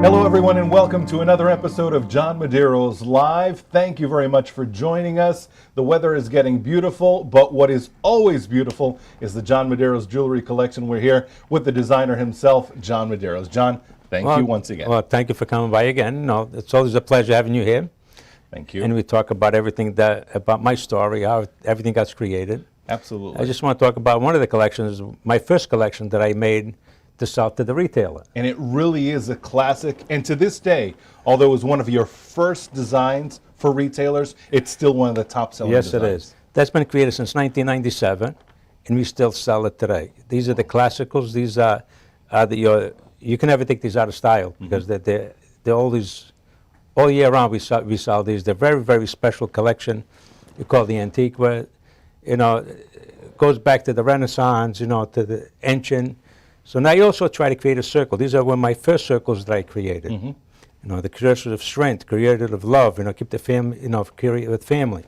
Hello, everyone, and welcome to another episode of John Medeiros Live. Thank you very much for joining us. The weather is getting beautiful, but what is always beautiful is the John Medeiros jewelry collection. We're here with the designer himself, John Medeiros. John, thank you once again. Well, thank you for coming by again. No, it's always a pleasure having you here. Thank you. And we talk about everything about my story, how everything got created. Absolutely. I just want to talk about one of the collections, my first collection that I made to sell to the retailer. And it really is a classic. And to this day, although it was one of your first designs for retailers, it's still one of the top selling designs. Yes, it is. That's been created since 1997, and we still sell it today. These are the classicals. These are you can never take these out of style because they're always, all year round we sell these. They're very, very special collection. We call the Antiqua. You know, it goes back to the Renaissance, you know, to the ancient. So now you also try to create a circle. These are one of my first circles that I created. You know, the creators of strength, creators of love, you know, keep the family, you know, create with family.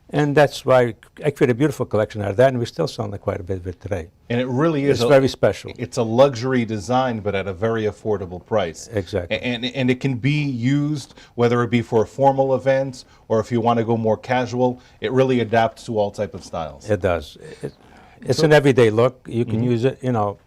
And that's why I created a beautiful collection out of that, and we're still selling quite a bit of it today. And it really is very special. It's a luxury design, but at a very affordable price. Exactly. And it can be used, whether it be for formal events or if you want to go more casual. It really adapts to all type of styles. It does. It's an everyday look. You can use it, you know,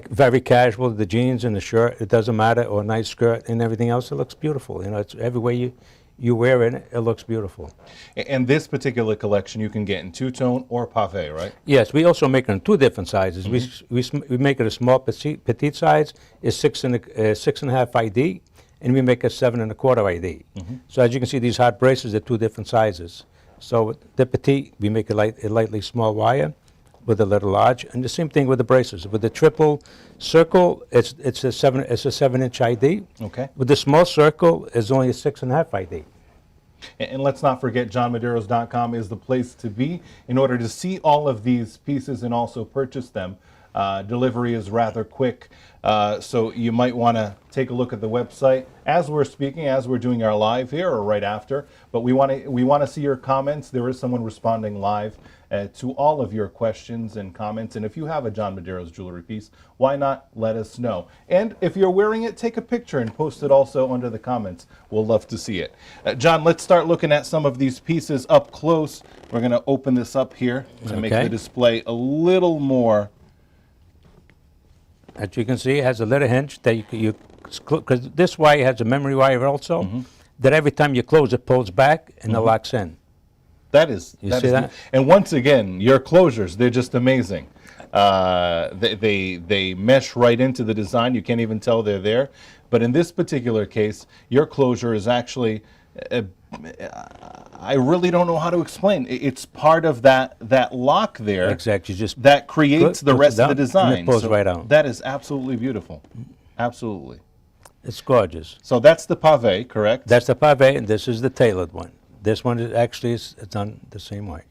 very casual, the jeans and the shirt, it doesn't matter, or a nice skirt and everything else, it looks beautiful. You know, it's every way you wear it, it looks beautiful. And this particular collection you can get in two-tone or pave, right? Yes, we also make it in two different sizes. We make it a small petite size, is 6.5 ID, and we make a 7.25 ID. So as you can see, these heart bracelets are two different sizes. So the petite, we make a lightly small wire with a little large, and the same thing with the bracelets. With the triple circle, it's a 7-inch ID. Okay. With the small circle, it's only a 6.5 ID. And let's not forget, johnmedeiros.com is the place to be in order to see all of these pieces and also purchase them. Delivery is rather quick, so you might want to take a look at the website as we're speaking, as we're doing our live here, or right after. But we want to see your comments. There is someone responding live to all of your questions and comments. And if you have a John Medeiros jewelry piece, why not let us know? And if you're wearing it, take a picture and post it also under the comments. We'll love to see it. John, let's start looking at some of these pieces up close. We're going to open this up here to make the display a little more. As you can see, it has a little hinge that because this wire has a memory wire also, that every time you close it pulls back and it locks in. You see that? And once again, your closures, they're just amazing. They mesh right into the design. You can't even tell they're there. But in this particular case, your closure is actually, I really don't know how to explain. It's part of that lock there. Exactly. That creates the rest of the design. And it pulls right out. That is absolutely beautiful. Absolutely. It's gorgeous. So that's the pave, correct? That's the pave, and this is the tailored one. This one is actually it's done the same way.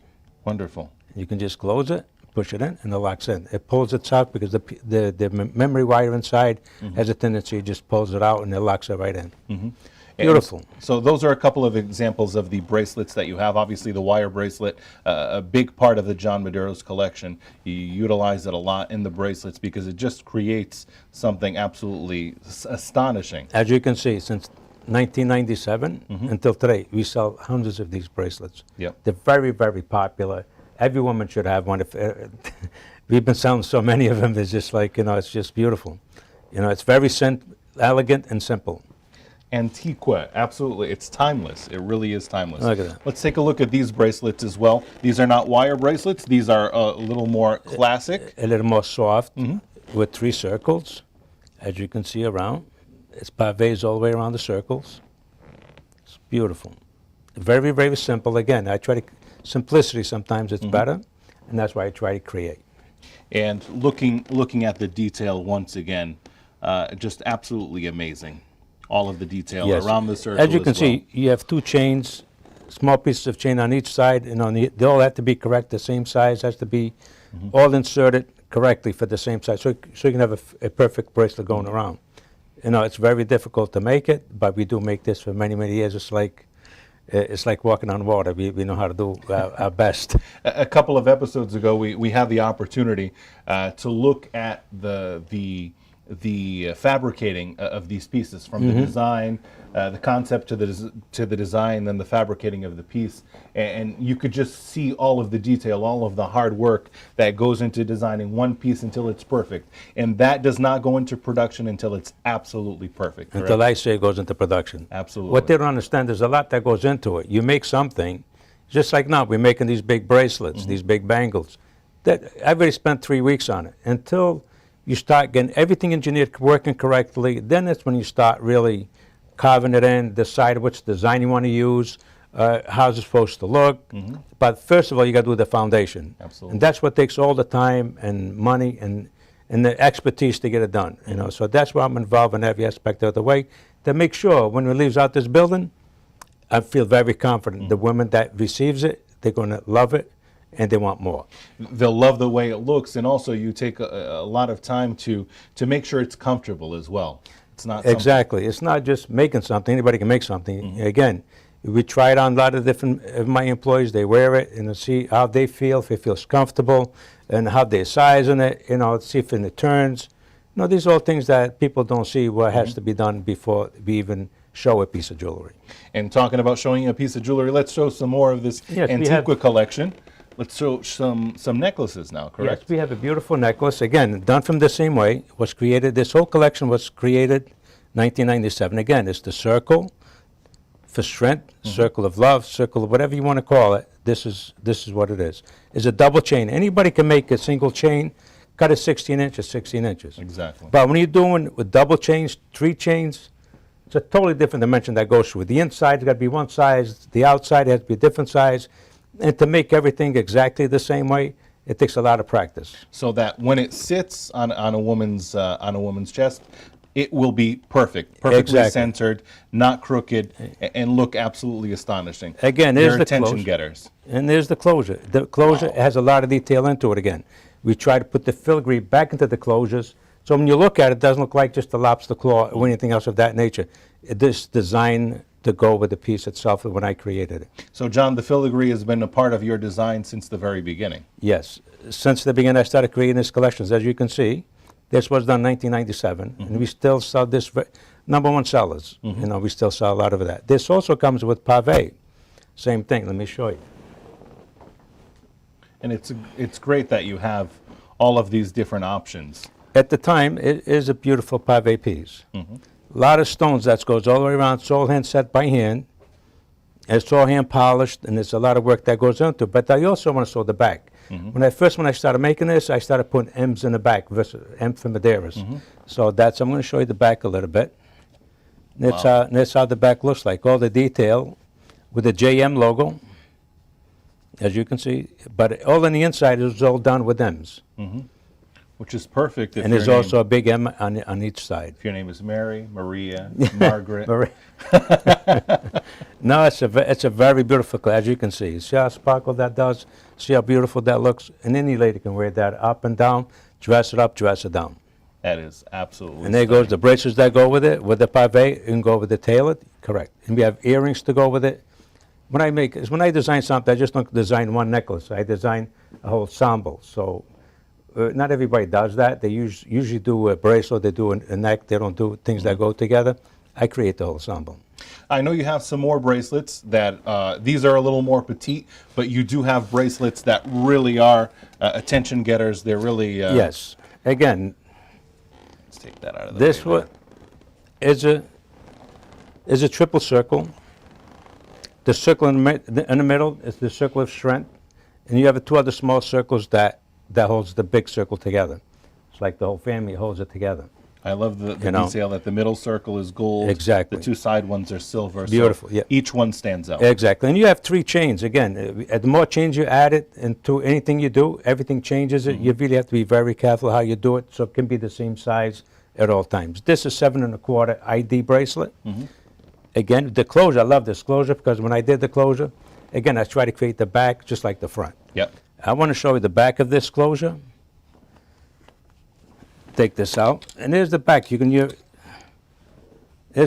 Wonderful. You can just close it, push it in, and it locks in. It pulls it out because the memory wire inside has a tendency, it just pulls it out and it locks it right in. Beautiful. And so those are a couple of examples of the bracelets that you have. Obviously, the wire bracelet, a big part of the John Medeiros collection. You utilize it a lot in the bracelets because it just creates something absolutely astonishing. As you can see, since 1997 until today, we sell hundreds of these bracelets. Yep. They're very, very popular. Every woman should have one. We've been selling so many of them, it's just like, you know, it's just beautiful. You know, it's very elegant and simple. Antiqua, absolutely. It's timeless. It really is timeless. Look at that. Let's take a look at these bracelets as well. These are not wire bracelets. These are a little more classic. A little more soft with 3 circles, as you can see around. It's pavés all the way around the circles. It's beautiful. Very, very simple. Again, I try to, simplicity sometimes it's better, and that's why I try to create. And looking at the detail once again, just absolutely amazing. All of the detail around the circle. As you can see, you have 2 chains, small pieces of chain on each side, and they all have to be correct, the same size, has to be all inserted correctly for the same size, so you can have a perfect bracelet going around. You know, it's very difficult to make it, but we do make this for many, many years. It's like walking on water. We know how to do our best. A couple of episodes ago, we had the opportunity to look at the the fabricating of these pieces, from the design, the concept to the design, then the fabricating of the piece, and you could just see all of the detail, all of the hard work that goes into designing one piece until it's perfect, and that does not go into production until it's absolutely perfect. Until correct? I say it goes into production. Absolutely. What they don't understand, there's a lot that goes into it. You make something, just like now, we're making these big bracelets, these big bangles. That I've already spent 3 weeks on it. Until you start getting everything engineered, working correctly, then that's when you start really carving it in, decide which design you want to use, how's it supposed to look. But first of all, you got to do the foundation. Absolutely. And that's what takes all the time and money and the expertise to get it done. You know, so that's why I'm involved in every aspect of the way to make sure when we leaves out this building, I feel very confident the women that receives it, they're going to love it and they want more. They'll love the way it looks, and also you take a lot of time to make sure it's comfortable as well. It's not something- Exactly. It's not just making something. Anybody can make something. Again, we try it on a lot of different of my employees. They wear it and see how they feel, if it feels comfortable, and how they're sizing it, you know, see if it turns. You know, these are all things that people don't see what has to be done before we even show a piece of jewelry. And talking about showing a piece of jewelry, let's show some more of this Yes, we have- Antiqua collection. Let's show some necklaces now, correct? Yes, we have a beautiful necklace, again, done from the same way. Was created, this whole collection was created 1997. Again, it's the circle for strength, circle of love, circle of whatever you want to call it. This is what it is. It's a double chain. Anybody can make a single chain, cut it 16 inches, 16 inches. Exactly. But when you're doing with double chains, 3 chains, it's a totally different dimension that goes through. The inside's got to be one size, the outside has to be a different size. And to make everything exactly the same way, it takes a lot of practice. So that when it sits on a woman's chest, it will be perfectly Exactly. centered, not crooked, and look absolutely astonishing. Again, there's They're the attention closure. getters. And there's the closure. The closure has a lot of detail into it again. We try to put the filigree back into the closures, so when you look at it, it doesn't look like just a lobster claw or anything else of that nature. This design to go with the piece itself when I created it. So, John, the filigree has been a part of your design since the very beginning. Yes. Since the beginning, I started creating these collections. As you can see, this was done in 1997, and we still sell this, #1 sellers. You know, we still sell a lot of that. This also comes with pave. Same thing. Let me show you. And it's great that you have all of these different options. At the time, it is a beautiful pave piece. A lot of stones that goes all the way around. It's all hand set by hand. It's all hand polished, and there's a lot of work that goes into it. But I also want to show the back. When I started making this, I started putting M's in the back, M for Medeiros. So I'm going to show you the back a little bit. That's how the back looks like. All the detail with the JM logo, as you can see. But all on the inside is all done with M's. Which is perfect if And there's also a big M on each side. if your name is Mary, Maria, Margaret. No, it's a very beautiful color, as you can see. See how sparkle that does? See how beautiful that looks? And any lady can wear that up and down, dress it up, dress it down. That is absolutely And there goes the bracelets that go with it, with the pave, and go with the tailored, correct. And we have earrings to go with it. When I design something, I just don't design one necklace. I design a whole ensemble. So not everybody does that. They usually do a bracelet, they do a neck, they don't do things that go together. I create the whole ensemble. I know you have some more bracelets that these are a little more petite, but you do have bracelets that really are attention getters. They're really Yes. Again, Let's take that out of the this way one is a triple circle. The circle in the middle is the circle of strength, and you have 2 other small circles that holds the big circle together. It's like the whole family holds it together. I love the You know. detail that the middle circle is gold. Exactly. The 2 side ones are silver. Beautiful, So yeah. each one stands out. Exactly, and you have 3 chains. Again, the more chains you add it into anything you do, everything changes it. You really have to be very careful how you do it, so it can be the same size at all times. This is 7 1/4 ID bracelet. Again, the closure, I love this closure because when I did the closure, again, I try to create the back just like the front. Yep. I want to show you the back of this closure. Take this out, and there's the back. Here's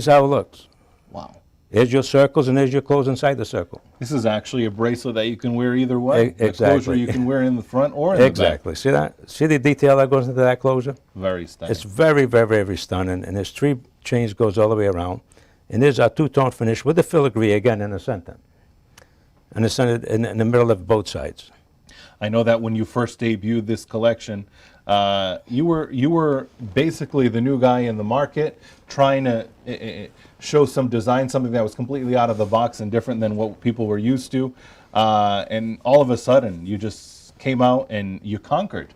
how it looks. Wow. There's your circles, and there's your clothes inside the circle. This is actually a bracelet that you can wear either way. The Exactly. closure you can wear in the front or in the back. Exactly. See that? See the detail that goes into that closure? Very stunning. It's very, very, very stunning. And there's 3 chains goes all the way around. And there's our two-tone finish with the filigree again in the center. And the center in the middle of both sides. I know that when you first debuted this collection, you were basically the new guy in the market, trying to show some design, something that was completely out of the box and different than what people were used to. And all of a sudden, you just came out and you conquered,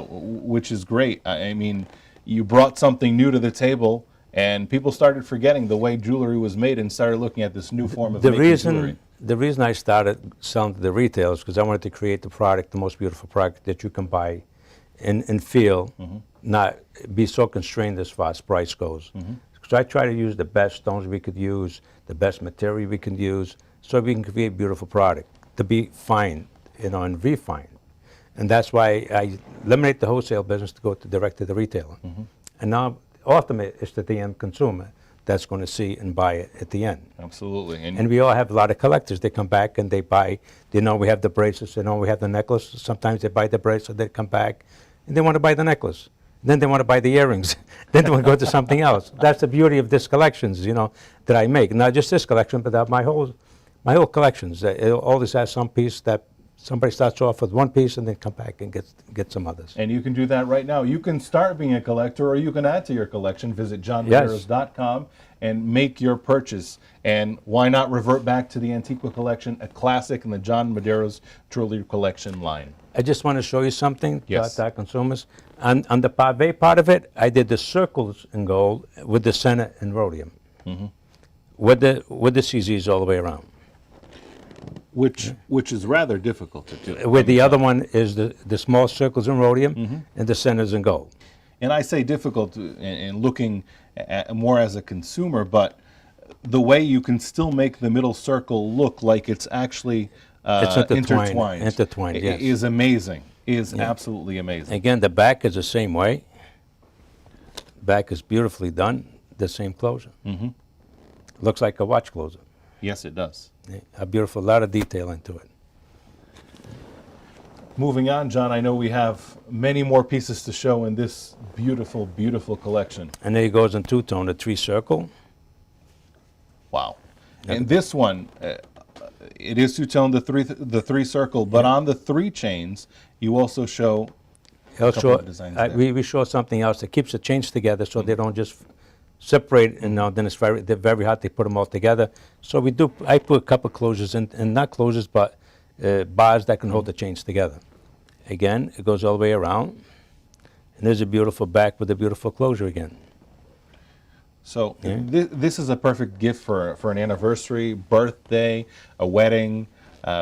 which is great. I mean, you brought something new to the table, and people started forgetting the way jewelry was made and started looking at this new form of making jewelry. The reason I started selling to the retailers because I wanted to create the product, the most beautiful product that you can buy and feel, not be so constrained as far as price goes. So I try to use the best stones we could use, the best material we can use, so we can create a beautiful product to be fine, and refined. And that's why I eliminate the wholesale business to go direct to the retailer. And now, ultimately, it's to the end consumer that's going to see and buy it at the end. Absolutely. And we all have a lot of collectors. They come back and they buy. They know we have the bracelets. They know we have the necklace. Sometimes they buy the bracelet. They come back and they want to buy the necklace. Then they want to buy the earrings. Then they want to go to something else. That's the beauty of this collections, that I make. Not just this collection, but my whole collections. It always has some piece that somebody starts off with one piece and then come back and get some others. And you can do that right now. You can start being a collector, or you can add to your collection. Visit johnmedeiros.com and make your purchase. And why not revert back to the Antiqua collection, a classic in the John Medeiros Jewelry Collection line? I just want to show you something Yes. to our consumers. On the pave part of it, I did the circles in gold with the center in rhodium, with the CZs all the way around. Which is rather difficult to do. Where the other one is the small circles in rhodium and the centers in gold. And I say difficult in looking at more as a consumer, but the way you can still make the middle circle look like it's actually It's intertwined, yes. is amazing. Is absolutely amazing. Again, the back is the same way. Back is beautifully done, the same closure. Looks like a watch closer. Yes, it does. A beautiful, lot of detail into it. Moving on, John, I know we have many more pieces to show in this beautiful, beautiful collection. And there he goes in two-tone, the 3 circle. Wow. And this one, it is two-tone, the three circle, but on the 3 chains, you also show a couple of designs there. we show something else that keeps the chains together so they don't just separate, and then they're very hard to put them all together. So I put a couple closures in, and not closures, but bars that can hold the chains together. Again, it goes all the way around, and there's a beautiful back with a beautiful closure again. So this is a perfect gift for an anniversary, birthday, a wedding.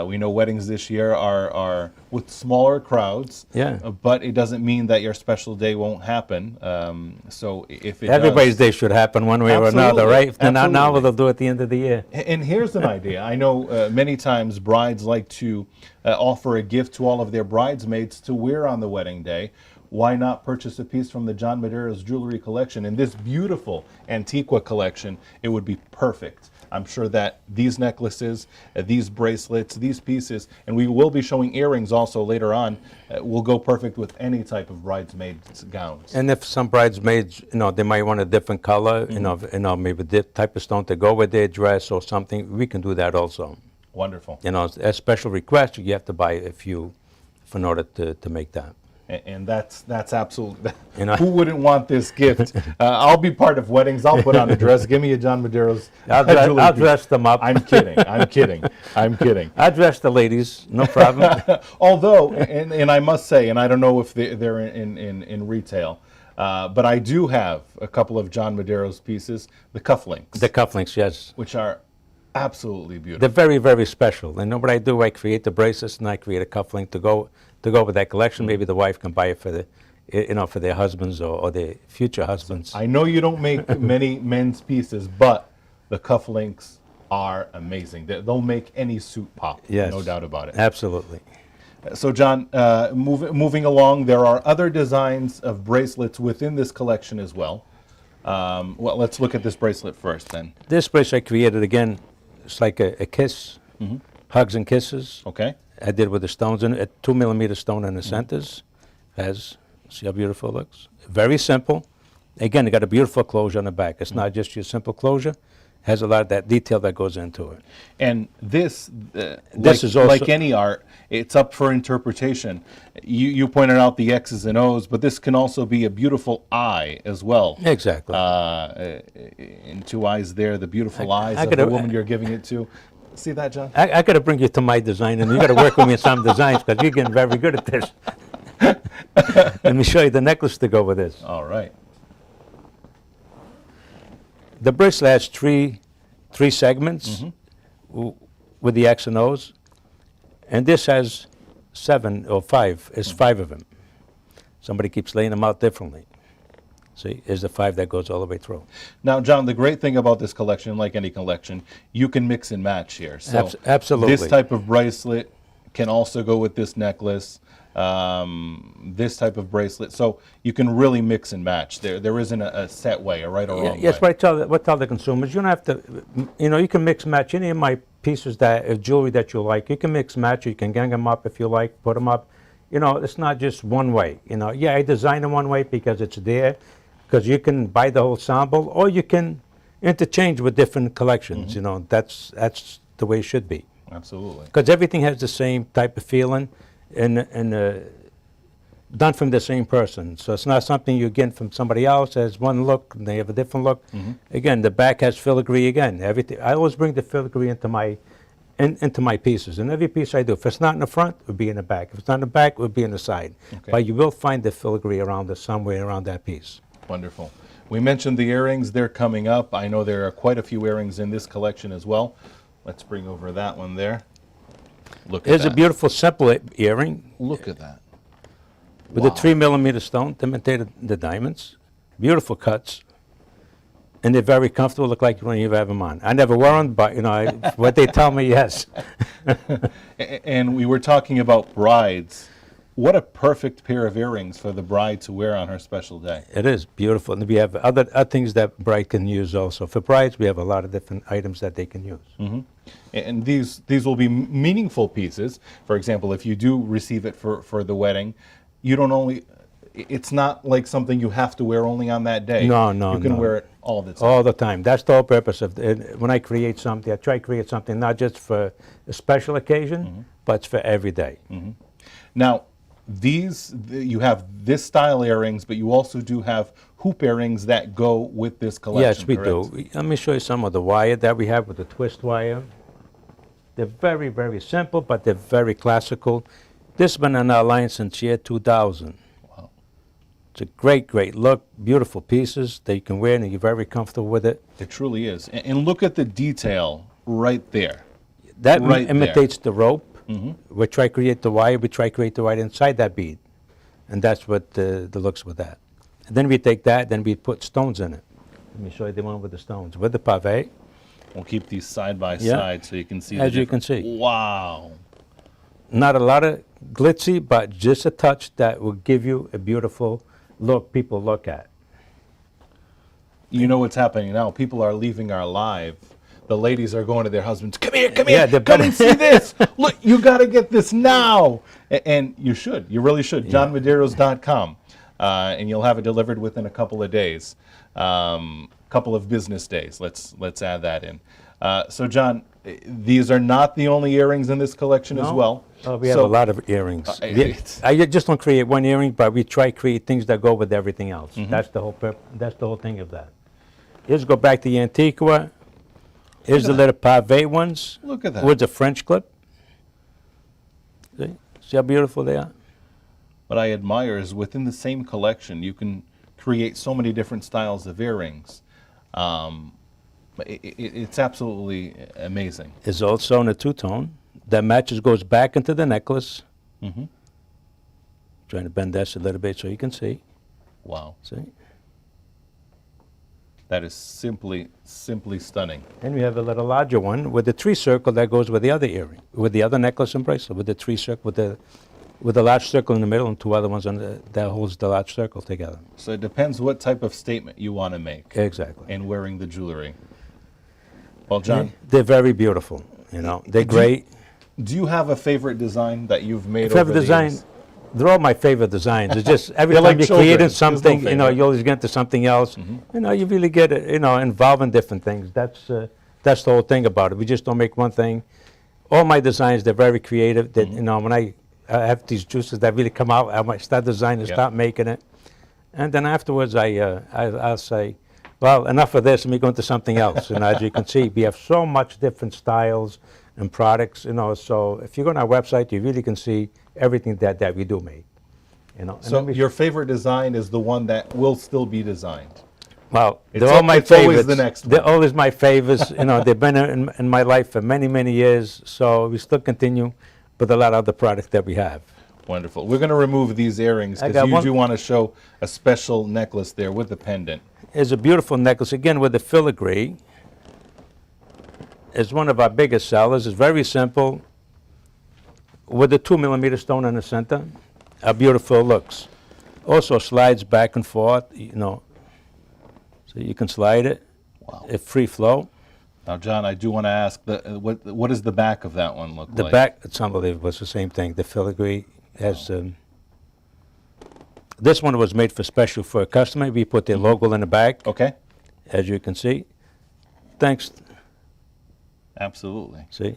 We know weddings this year are with smaller crowds, but it doesn't mean that your special day won't happen. So if it Everybody's day should happen one way or another, right? If they're not now, Absolutely. they'll do it at the end of the year. And here's an idea. I know many times brides like to offer a gift to all of their bridesmaids to wear on the wedding day. Why not purchase a piece from the John Medeiros Jewelry Collection? In this beautiful Antiqua collection, it would be perfect. I'm sure that these necklaces, these bracelets, these pieces, and we will be showing earrings also later on, will go perfect with any type of bridesmaid's gowns. And if some bridesmaids, they might want a different color, maybe the type of stone to go with their dress or something, we can do that also. Wonderful. A special request, you have to buy a few in order to make that. And that's absolutely, who wouldn't want this gift? I'll be part of weddings. I'll put on a dress. Give me a John Medeiros. I'll dress them up. I'm kidding. I'm kidding. I'm kidding. I'll dress the ladies, no problem. Although, and I must say, and I don't know if they're in retail, but I do have a couple of John Medeiros pieces, the cufflinks. The cufflinks, yes. Which are absolutely beautiful. They're very, very special. And what I do, I create the bracelets and I create a cufflink to go with that collection. Maybe the wife can buy it for their husbands or their future husbands. I know you don't make many men's pieces, but the cufflinks are amazing. They'll make any suit pop. Yes, no doubt about it. Absolutely. So, John, moving along, there are other designs of bracelets within this collection as well. Well, let's look at this bracelet first then. This bracelet I created again, it's like a kiss, hugs and kisses. Okay. I did with the stones in it, a 2mm stone in the centers. See how beautiful it looks? Very simple. Again, it got a beautiful closure on the back. It's not just your simple closure. It has a lot of that detail that goes into it. And this Is also like any art, it's up for interpretation. You pointed out the X's and O's, but this can also be a beautiful eye as well. Exactly. In two eyes there, the beautiful eyes of the woman you're giving it to. See that, John? I got to bring you to my design, and you got to work with me on some designs because you're getting very good at this. Let me show you the necklace to go with this. All right. The bracelet has three segments with the X and O's, and this has 7 or 5. It's 5 of them. Somebody keeps laying them out differently. See, is the 5 that goes all the way through. Now, John, the great thing about this collection, like any collection, you can mix and match here. So absolutely. This type of bracelet can also go with this necklace. This type of bracelet, so you can really mix and match. There isn't a set way, a right or wrong yes, way. what I tell the consumers, you don't have to, you can mix and match any of my pieces jewelry that you like. You can mix and match. You can gang them up if you like, put them up. It's not just one way. Yeah, I design them one way because it's there, because you can buy the whole ensemble, or you can interchange with different collections. That's the way it should be. Absolutely. Because everything has the same type of feeling. And done from the same person. So it's not something you get from somebody else. Has one look, and they have a different look. Again, the back has filigree again. Everything. I always bring the filigree into my pieces. And every piece I do, if it's not in the front, it would be in the back. If it's not in the back, it would be in the side. Okay. But you will find the filigree somewhere around that piece. Wonderful. We mentioned the earrings. They're coming up. I know there are quite a few earrings in this collection as well. Let's bring over that one there. Look at Here's that. a beautiful simple earring. Look at that. With a 3mm stone, imitated the diamonds. Beautiful cuts. And they're very comfortable, look like when you have them on. I never wore them, but what they tell me, yes. And we were talking about brides. What a perfect pair of earrings for the bride to wear on her special day. It is beautiful. And we have other things that bride can use also. For brides, we have a lot of different items that they can use. And these will be meaningful pieces. For example, if you do receive it for the wedding, you don't only, it's not like something you have to wear only on that day. No. You can wear it all the time. All the time. That's the whole purpose of when I create something. I try to create something not just for a special occasion, but it's for every day. Now, you have this style earrings, but you also do have hoop earrings that go with this collection. Yes, we correct? do. Let me show you some of the wire that we have with the twist wire. They're very, very simple, but they're very classical. This has been in our line since year 2000. Wow. It's a great, great look. Beautiful pieces that you can wear, and you're very comfortable with it. It truly is. And look at the detail right there. That right imitates the rope. We try to create the wire. We try to create the wire inside that bead. And that's what the looks with that. And then we take that, then we put stones in it. Let me show you the one with the stones. With the pave. We'll keep these side by side so you can see. As you can see. Wow. Not a lot of glitzy, but just a touch that will give you a beautiful look people look at. You know what's happening now? People are leaving our live. The ladies are going to their husbands, come here, come Yeah, here, they're come better- and see this. Look, you got to get this now. And you should. You really should. JohnMedeiros.com. And you'll have it delivered within a couple of days. Couple of business days. Let's add that in. So, John, these are not the only earrings in this collection as well. Oh, we have a lot of earrings. it's- I just don't create one earring, but we try to create things that go with everything else. That's the whole thing of that. Here's go back to the Antiqua. Here's the little pave ones. Look at that. With the French clip. See how beautiful they are? What I admire is within the same collection, you can create so many different styles of earrings. It's absolutely amazing. It's also in a two-tone. That goes back into the necklace. Trying to bend this a little bit so you can see. Wow. See? That is simply stunning. And we have a little larger one with the tree circle that goes with the other earring, with the other necklace and bracelet, with the tree circle, with with a large circle in the middle and two other ones on that holds the large circle together. So it depends what type of statement you want to make Exactly. in wearing the jewelry. Well, John, They're very beautiful. They're great. do you have a favorite design that you've made Favorite over the design. years? They're all my favorite designs. It's just every They're time like you're children. creating There's no something, favorite. you always get into something else. You really get involved in different things. That's the whole thing about it. We just don't make one thing. All my designs, they're very creative. That when I have these juices that really come out, I might start designing, start making it, and then afterwards I'll say, well, enough of this. Let me go into something else. And as you can see, we have so much different styles and products. So if you go on our website, you really can see everything that we do make. And So then your favorite design is the one that will still be designed. well, It's they're all my it's always favorites. the next They're one. always my favorites. They've been in my life for many, many years. So we still continue with a lot of the product that we have. Wonderful. We're going to remove these earrings I because got you one- do want to show a special necklace there with the pendant. It's a beautiful necklace, again, with the filigree. It's one of our biggest sellers. It's very simple, with a 2mm stone in the center. How beautiful it looks. Also slides back and forth, so you can slide it. Wow. It's free flow. Now, John, I do want to ask, what does the back of that one look The like? back, it's unbelievable. It's the same thing. The filigree has. This one was made special for a customer. We put their logo in the back, Okay. as you can see. Thanks. Absolutely. See,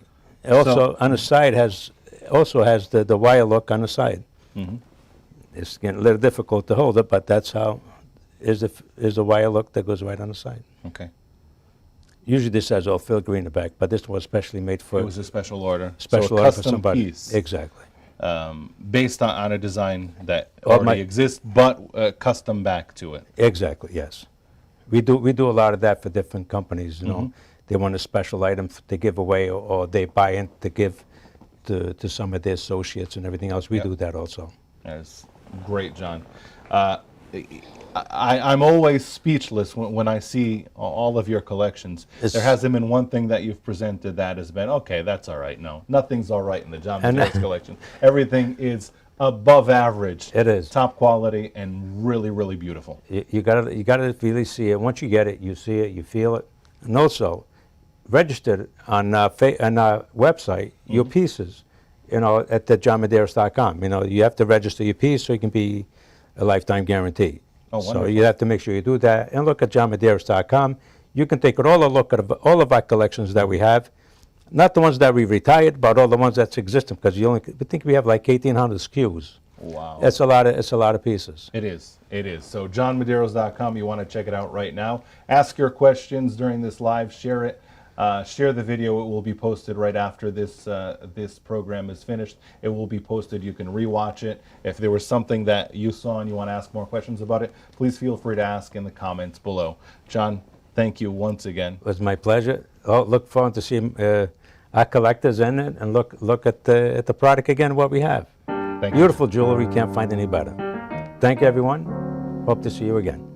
also on the side has the wire look on the side. It's getting a little difficult to hold it, but that's how is the wire look that goes right on the side. Okay. Usually this has all filigree in the back, but this was specially made for It was a special order. special so a order for custom somebody. piece Exactly. based on a design that All already my- exists, but custom back to it. Exactly. Yes. We do a lot of that for different companies. They want a special item to give away, or they buy in to give to some of their associates and everything else. We do that also. That's great, John. I'm always speechless when I see all of your collections. There hasn't been one thing that you've presented that has been, okay, that's all right. No, nothing's all right in the John And- Medeiros collection. Everything is above average. It is. Top quality and really, really beautiful. You gotta really see it. Once you get it, you see it, you feel it, and also register on our website your pieces. At the johnmedeiros.com. You have to register your piece so it can be a lifetime guarantee. Oh, so wonderful. you have to make sure you do that and look at johnmedeiros.com. You can take all a look at all of our collections that we have, not the ones that we retired, but all the ones that's existing, because we think we have like 1,800 SKUs. Wow. It's a lot of pieces. It is. It is. So johnmedeiros.com, you want to check it out right now. Ask your questions during this live. Share it. Share the video. It will be posted right after this program is finished. It will be posted. You can rewatch it. If there was something that you saw and you want to ask more questions about it, please feel free to ask in the comments below. John, thank you once again. It was my pleasure. Look forward to seeing our collectors in it, and look at the product again, what we have. Thank you. Beautiful jewelry, can't find any better. Thank you, everyone. Hope to see you again.